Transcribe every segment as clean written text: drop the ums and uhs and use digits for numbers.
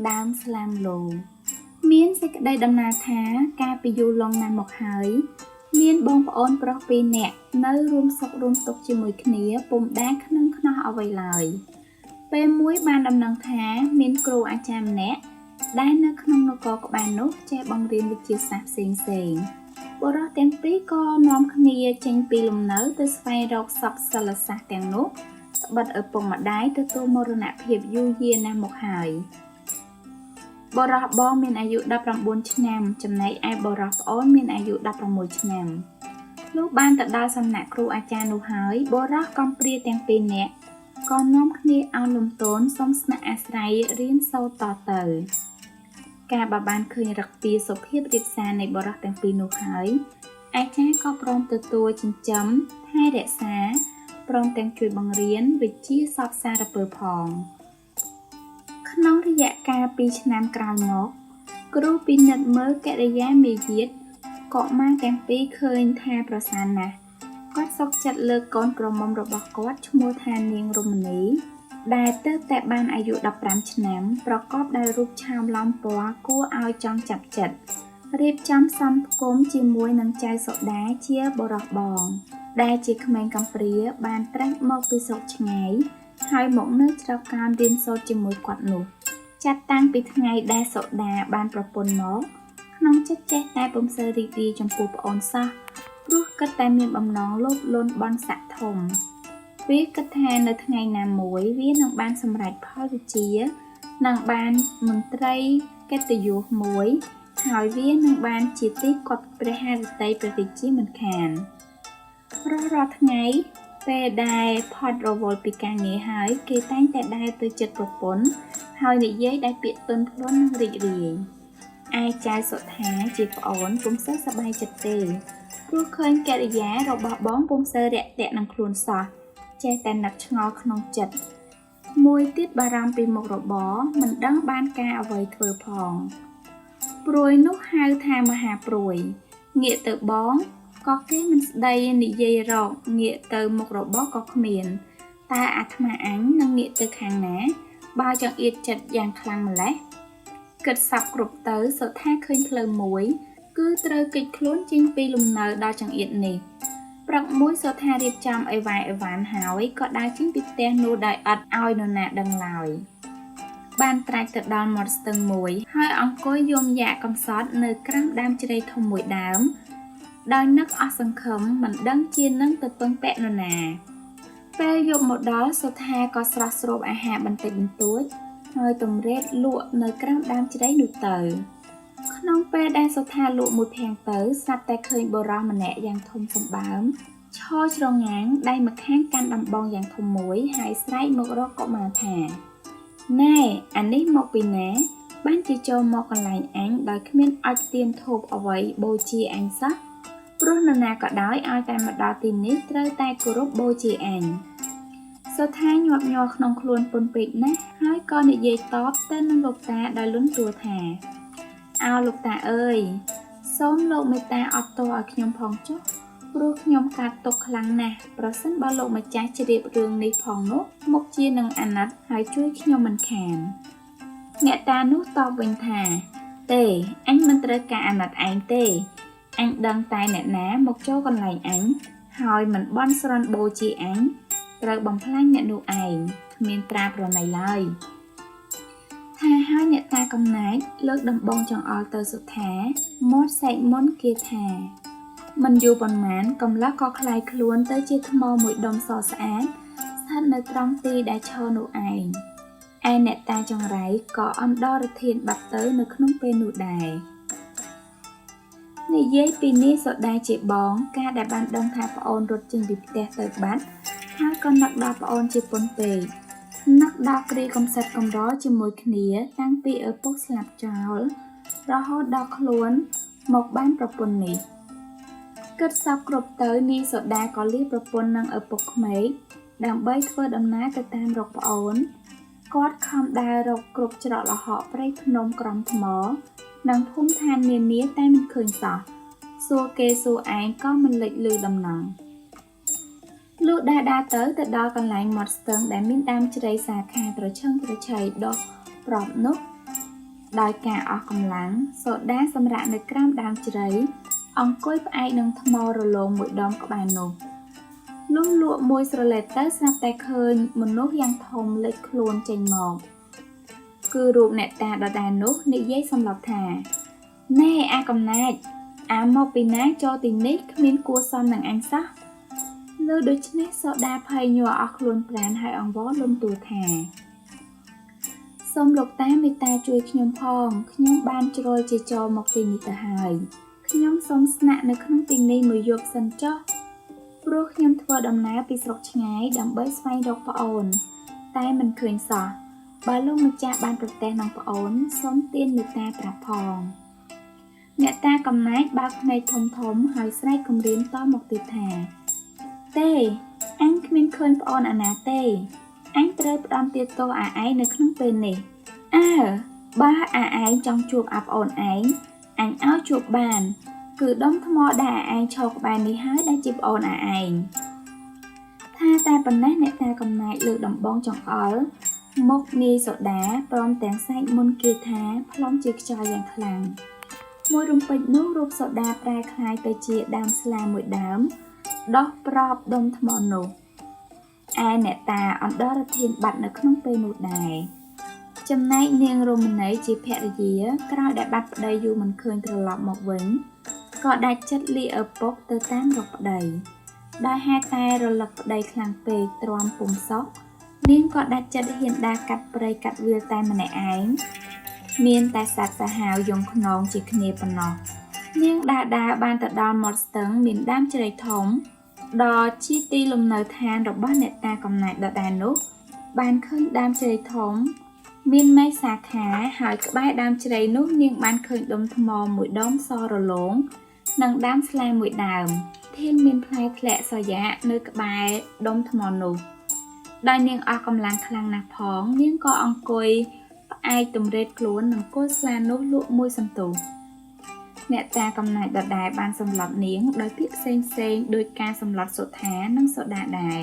ដើមស្លាមឡូមានសេចក្តីដំណើរថាការពីយូរលង់ណាស់មកហើយមានបងប្អូនប្រុសពីរនាក់នៅរួមសុខរួមទុក្ខជាមួយគ្នាពុំដែលខ្នឹងខ្នោះអ្វីឡើយពេលមួយបានដំណឹងថាមានគ្រូអាចារ្យម្នាក់ដែលនៅក្នុងនគរក្បែរនោះចេះបង្រៀនវិទ្យាសាស្ត្រផ្សេងបុរសទាំងពីរក៏នាំគ្នាចេញពីលំនៅទៅស្វែងរកសពសិលសាស្ត្រទាំងនោះត្បិតឪពុកម្ដាយទទួលមរណភាពយូរយារណាស់មកហើយបុរសបងមានអាយុ19ឆ្នាំចំណែកឯបុរសប្អូនមានអាយុ16ឆ្នាំលុះបានទៅដល់សំណាក់គ្រូអាចារ្យនោះហើយបុរសកំព្រាទាំងពីរនាក់ក៏នាំគ្នាឲ្យលំទោនសុំស្នាក់អាស្រ័យរៀនសូត្រតទៅការបានឃើញរកពីសុភាពរៀបសារនៃបុរសទាំងពីរនោះហើយអាចារ្យក៏ព្រមទទួលចិញ្ចឹមថែរក្សាព្រមទាំងជួយបង្រៀនវិជ្ជាសព្វសារពើផងក្នុងរយៈកាល2ឆ្នាំក្រោយមកគ្រូពិនិត្យមើលកិរិយាមាយាទកុមារទាំងពីរឃើញថាប្រសើរណាស់គាត់សុខចិត្តលើកកូនក្រមុំរបស់គាត់ឈ្មោះថានាងរមណីដែលទើបតែបានអាយុ15ឆ្នាំប្រកបដោយរូបឆោមឡោមពណ៌គួរឲ្យចង់ចាប់ចិត្តរៀបចំសំផ្គុំជាមួយនឹងចៅសុដាជាបុរសបងដែលជាក្មេងកំព្រាបានត្រាស់មកពីស្រុកឆ្ងាយហើយមកនៅច្រកកោនរៀនសូត្រជាមួយគាត់នោះចាត់តាំងពីថ្ងៃដែលសុដាបានប្រពន្ធមកក្នុងចិត្តចេះតែពុំសូវរីករាយចំពោះប្អូនសោះព្រោះគិតតែមានបំណងលោភលន់បន់ស័ក្តិធំវាគិតថានៅថ្ងៃណាមួយវានឹងបានសម្រេចផលវិជ្ជានឹងបានមន្ត្រីកិត្តិយសមួយហើយវានឹងបានជាទីគាប់ព្រះハរតីព្រះរាជាមិនខានរាល់ថ្ងៃពេលដែលផុតរវល់ពីការងារហើយគេតែងតែដើរទៅជិតប្រពន្ធហើយនិយាយដែលពាក្យទន់ភ្លន់និងរីករាយឯចៅសុថាជាប្អូនពុំសូវសប្បាយចិត្តទេព្រោះឃើញកិរិយារបស់បងពុំសូវរាក់ទាក់នឹងខ្លួនសោះចេះតែនឹកឆ្ងល់ក្នុងចិត្តមួយទៀតបារម្ភពីមុខរបរមិនដឹងបានការអ្វីធ្វើផងព្រួយនោះហៅថាមហាព្រួយងាកទៅបងក៏គេមិនស្ដីនិយាយរកងាកទៅមុខរបរក៏គ្មានតើអាត្មាអញនឹងងាកទៅខាងណាបើចង្អៀតចិត្តយ៉ាងខ្លាំងម្ល៉េះគិតសັບគ្រប់ទៅសុថាឃើញផ្លូវមួយគឺត្រូវគេចខ្លួនចេញពីលំនៅដល់ចង្អៀតនេះព្រឹកមួយសុថារៀបចំអីវ៉ាអីវ៉ានហើយក៏ដើរចេញពីផ្ទះនោះដោយអត់ឲ្យនរណាដឹងឡើយបានត្រាច់ទៅដល់មាត់ស្ទឹងមួយហើយអង្គុយយំយ៉ាកកំសត់នៅក្រោមដើមជ្រៃធំមួយដើមដោយនឹកអស់សង្ឃឹមមិនដឹងជានឹងទៅពឹងពាក់នរណាពេលយប់មកដល់សុថាក៏ស្រស់ស្រូបអាហារបន្តិចបន្តួចហើយទម្រែកលក់នៅក្រោមដើមជ្រៃនោះទៅក្នុងពេលដែលសុថាលក់មួយភាំងទៅស្រាប់តែឃើញបុរសម្នាក់យ៉ាងធំសម្បើមឈរច្រងាងដៃម្ខាងកាន់ដំបងយ៉ាងធំមួយហើយស្រែកមករកកុមារថាណែអានេះមកពីណាបានជាចូលមកកន្លែងអញដោយគ្មានអុជទៀនធូបអ្វីបូជាអញសោះព្រោះនរណាក៏ដោយឲ្យតែមកដល់ទីនេះត្រូវតែគោរពបូជាអញសុថាញាប់ញ័រក្នុងខ្លួនពន់ពេកណាស់ហើយក៏និយាយតបទៅនឹងលោកតាដោយលន់តួថាអោលោកតាអើយសូមលោកមេត្តាអត់ទោសឲ្យខ្ញុំផងចុះព្រោះខ្ញុំកាត់ទុកខ្លាំងណាស់ប្រសិនបើលោកម្ចាស់ជ្រាបរឿងនេះផងនោះមុខជានឹងអាណិតហើយជួយខ្ញុំមិនខានអ្នកតានោះតបវិញថាទេអញមិនត្រូវការអាណិតឯងទេអញដឹងតែអ្នកណាមកចូលកន្លែងអញហើយមិនបន់ស្រន់បូជាអញត្រូវបំផ្លាញអ្នកនោះឯងគ្មានត្រាប្រណីឡើយថាហើយអ្នកតាកំណាចលើកដំបងចង្អុលទៅសុថាមាត់សែកមុនគេថាមិនយូរប៉ុន្មានកំឡោះក៏คล้ายខ្លួនទៅជាថ្មមួយដុំសស្អាតស្ថិតនៅត្រង់ទីដែលឈរនោះឯងឯអ្នកតាចង្រៃក៏អណ្ដោរធានបាត់ទៅនៅក្នុងពេលនោះដែរនិយាយពីនេះសូដាជាបងការដែលបានដឹងថាប្អូនរត់ចេញពីផ្ទះទៅបាត់ហើយក៏នឹកដល់ប្អូនជាពន់ពេកនឹកដល់គ្រាកំសត់កំរជាមួយគ្នាតាំងពីឪពុកស្លាប់ចោលរហូតដល់ខ្លួនមកបានប្រពន្ធនេះគិតសពគ្រប់ទៅនាងសូដាក៏លាប្រពន្ធនឹងឪពុកក្មេកដើម្បីធ្វើដំណើរទៅតាមរកប្អូនគាត់ខំដើររកគ្រប់ច្រកល្ហកព្រៃភ្នំក្រំថ្មនិងភូមិឋាននានាតែមិនឃើញសោះសួរគេសួរឯងក៏មិនលេចឮដំណឹងលុះដើរទៅដល់កន្លែងមាត់ស្ទឹងដែលមានដើមជ្រៃសាខាត្រឈឹងត្រឈៃដុះប្រប់នោះ ដោយការអស់កម្លាំងសូដាសម្រាកនៅក្រោមដើមជ្រៃអង្គុយផ្អែកនឹងថ្មរលោងមួយដុំក្បែរនោះលុះលក់មួយស្រឡេតទៅស្រាប់តែឃើញមនុស្សយ៉ាងធំលេចខ្លួនចេញមកគឺរូបអ្នកតាដដែលនោះនិយាយសម្លប់ថាណែអាកំណាចអាមកពីណាចូលទីនេះគ្មានគួរសមនឹងអញសោះលើដូច្នេះសូដាភ័យញ័រអស់ខ្លួនប្រាណហើយអង្វរលំទួថាសូមលោកតាមេត្តាជួយខ្ញុំផងខ្ញុំបានជ្រុលជាចូលមកទីនេះទៅហើយខ្ញុំសូមស្នាក់នៅក្នុងទីនេះមួយយប់សិនចុះព្រោះខ្ញុំធ្វើដំណើរពីស្រុកឆ្ងាយដើម្បីស្វែងរកប្អូនតែមិនឃើញសោះបើលោកម្ចាស់បានប្រទះនឹងប្អូនសូមទានមេត្តាប្រាប់ផងអ្នកតាកំណាចបើកភ្នែកធំហើយស្រែកគំរាមតមកទៀតថាទេអញគ្មានឃើញប្អូនអាណាទេអញត្រូវផ្ដំទៀតទោសអាឯងនៅក្នុងពេលនេះបើអាឯងចង់ជួបអាប្អូនឯងអញឲ្យជួបបានគឺដុំថ្មដែលអាឯងឈរក្បែរនេះហើយដែលជាប្អូនអាឯងថាតែប៉ុណ្ណេះអ្នកតាកំណាចលើកដំបងចង្អុលមកនាយសូដាព្រមទាំងសែកមុនគាថាផ្លុំជាខ្យល់យ៉ាងខ្លាំងមួយរំពេចនោះរូបសូដាប្រែคล้ายទៅជាដើមស្លាមួយដើមដោះប្រប់ដុំថ្មនោះឯអ្នកតាអន្តរធានបាត់នៅក្នុងពេលនោះដែរចំណែកនាងរមណីជាភរិយាក្រោយដែលបាត់ប្តីយូរមិនឃើញត្រឡប់មកវិញក៏ដាច់ចិត្តលាឪពុកទៅតាមរកប្តីដោយហេតុតែរលឹកប្តីខ្លាំងពេកទ្រាំពុំសោះនាងក៏ដាច់ចិត្តហ៊ានដើរកាត់ព្រៃកាត់វាលតែម្នាក់ឯងមានតែសត្វសាហាវយងខ្នងជាគ្នាប៉ុណ្ណោះនាងដើរបានទៅដល់មាត់ស្ទឹងមានដើមជ្រៃធំដល់ជាទីលំនៅឋានរបស់អ្នកតាកំណាចដដែលនោះបានឃើញដើមជ្រៃធំមានមេឃសាខាហើយក្បែរដើមជ្រៃនោះនាងបានឃើញដុំថ្មមួយដុំសរលោងនិងដើមស្លែមួយដើមធាងមានផ្លែធ្លាក់សយ៉ានៅក្បែរដុំថ្មនោះដោយនាងអស់កម្លាំងខ្លាំងណាស់ផងនាងក៏អង្គុយផ្អែកទម្រេតខ្លួននឹងគល់ស្លានោះលក់មួយសន្ទុះអ្នកតាកំណាចដដែលបានសម្លាប់នាងដោយពាក្យផ្សេងដោយការសម្លាប់សុថានិងសូដាដែរ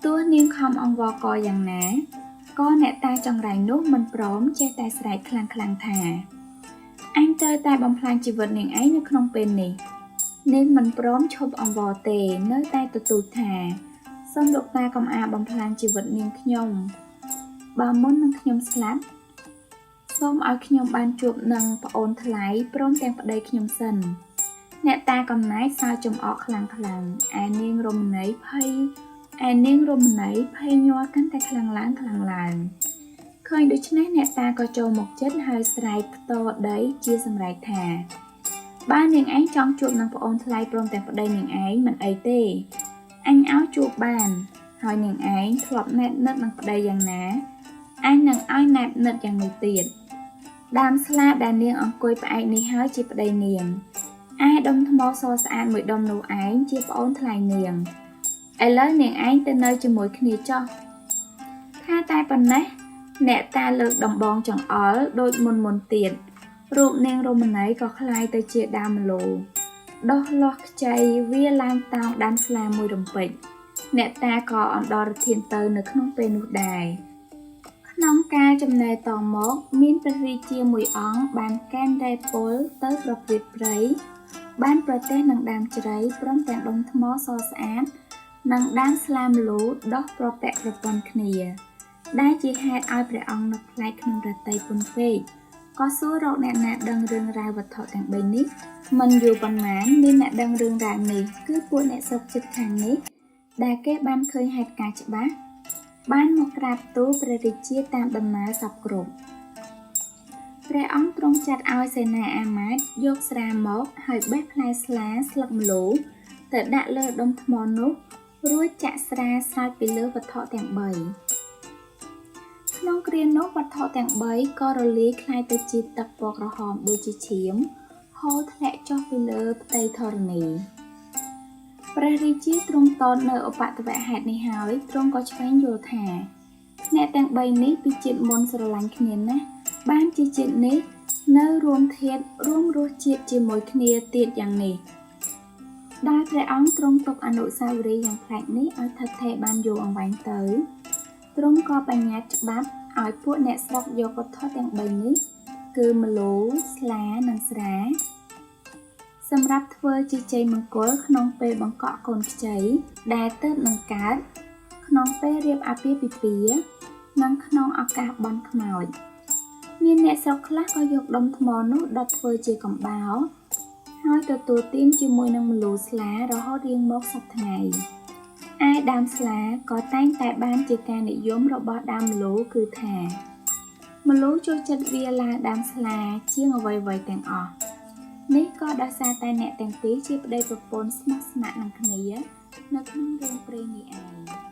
ទោះនាងខំអង្វរកយ៉ាងណាក៏អ្នកតាចង្រៃនោះមិនព្រមចេះតែស្រែកខ្លាំងថាអញត្រូវតែបំផ្លាញជីវិតនាងឯងនៅក្នុងពេលនេះនាងមិនព្រមឈប់អង្វរទេនៅតែទទូចថាសូមលោកតាកុំអាបំផ្លាញជីវិតនាងខ្ញុំបើមុននឹងខ្ញុំស្លាប់សូមឲ្យខ្ញុំបានជួបនឹងប្អូនថ្លៃព្រមទាំងប្តីខ្ញុំសិនអ្នកតាកំណាចសើចចំអកខ្លាំងឯនាងរមណីភ័យញ័រកាន់តែខ្លាំងឡើងឃើញដូច្នេះអ្នកតាក៏ចូលមកជិតហើយស្រែកផ្ទរដីជាសម្រែកថាបើនាងឯងចង់ជួបនឹងប្អូនថ្លៃព្រមទាំងប្តីនាងឯងមិនអីទេអញឲ្យជួបបានហើយនាងឯងធ្លាប់ណែបនឹកនឹងប្តីយ៉ាងណាអញនឹងឲ្យណែបនឹកយ៉ាងនោះទៀតដើមស្លាដែលនាងអង្គុយផ្អែកនេះហើយជាប្តីនាងឯដុំថ្មសស្អាតមួយដុំនោះឯងជាប្អូនថ្លៃនាងឥឡូវនាងឯងទៅនៅជាមួយគ្នាចុះថាតែប៉ុណ្ណេះអ្នកតាលើកដំបងចង្អុលដូចមុនទៀតរូបនាងរមណីក៏คล้ายទៅជាដើមម្លូដោះលាស់ខ្ចីវាឡើងតោងដានស្លាមួយរំពេចអ្នកតាក៏អន្តរធានទៅនៅក្នុងពេលនោះដែរក្នុងការចំណែកតមកមានព្រះរាជាមួយអង្គបានកេណ្ឌរែពលទៅប្រព្រឹត្តព្រៃបានប្រទះនឹងដើមជ្រៃព្រមទាំងដុំថ្មសស្អាតនិងដើមស្លាម្លូដោះប្រពាក់ប្រព័ន្ធគ្នាដែលជាហេតុឲ្យព្រះអង្គនឹកផ្លែកក្នុងរតីពុនពេកក៏សួររកអ្នកណាដឹងរឿងរ៉ាវវត្ថុទាំង3នេះមិនយូរប៉ុន្មានមានអ្នកដឹងរឿងរ៉ាវនេះគឺពួកអ្នកស្រុកជិតខាងនេះដែលគេបានឃើញហេតុការណ៍ច្បាស់បានមកក្រាបទូលព្រះរាជាតាមដំណើរសពគ្រប់ព្រះអង្គទ្រង់ចាត់ឲ្យសេនាអាមាត្យយកស្រាមកហើយបេះផ្លែស្លាស្លឹកម្លូទៅដាក់លើដុំថ្មនោះរួចចាក់ស្រាស្រោចពីលើវត្ថុទាំង3ក្នុងគ្រានោះវត្ថុទាំង3ក៏រលាយคล้ายទៅជាទឹកពណ៌ក្រហមដូចជាឈាមហូរធ្លាក់ចុះពីលើផ្ទៃធរណីព្រះរាជាទ្រង់តតនៅឧបទ្ទវហេតុនេះហើយទ្រង់ក៏ឆ្វេងយល់ថាអ្នកទាំង3នេះពីជាតិមុនស្រឡាញ់គ្នាណាស់បានជាជាតិនេះនៅរួមធាតុរួមរសជាតិជាមួយគ្នាទៀតយ៉ាងនេះដោយព្រះអង្គទ្រង់ទុកអនុស្សាវរីយ៍យ៉ាងប្លែកនេះឲ្យថិតថេរបានយូរអង្វែងទៅទ្រង់ក៏បញ្ញត្តិច្បាប់ឲ្យពួកអ្នកស្រុកយកវត្ថុទាំង3នេះ គឺម្លូស្លានិងស្រាសម្រាប់ធ្វើជាជ័យមង្គលក្នុងពេលបង្កក់កូនខ្ចីដែលទើបនឹងកើតក្នុងពេលរៀបអាពាហ៍ពិពាហ៍និងក្នុងឱកាសបុណ្យខ្មោចមានអ្នកស្រុកខ្លះក៏យកដុំថ្មនោះដុតធ្វើជាកំបោរហើយទទួលទានជាមួយនឹងម្លូស្លារហូតរៀងមកសប្តាហ៍ថ្ងៃឯដើមស្លាក៏តែងតែបានជាការនិយមរបស់ដើមម្លូគឺថាម្លូចូលចិត្តវាឡើងដើមស្លាជាងអ្វីៗទាំងអស់នេះក៏ដោយសារតែអ្នកទាំងពីរជាប្តីប្រពន្ធស្មោះស្ម័គ្រនឹងគ្នានៅក្នុងរឿងព្រេងនេះឯង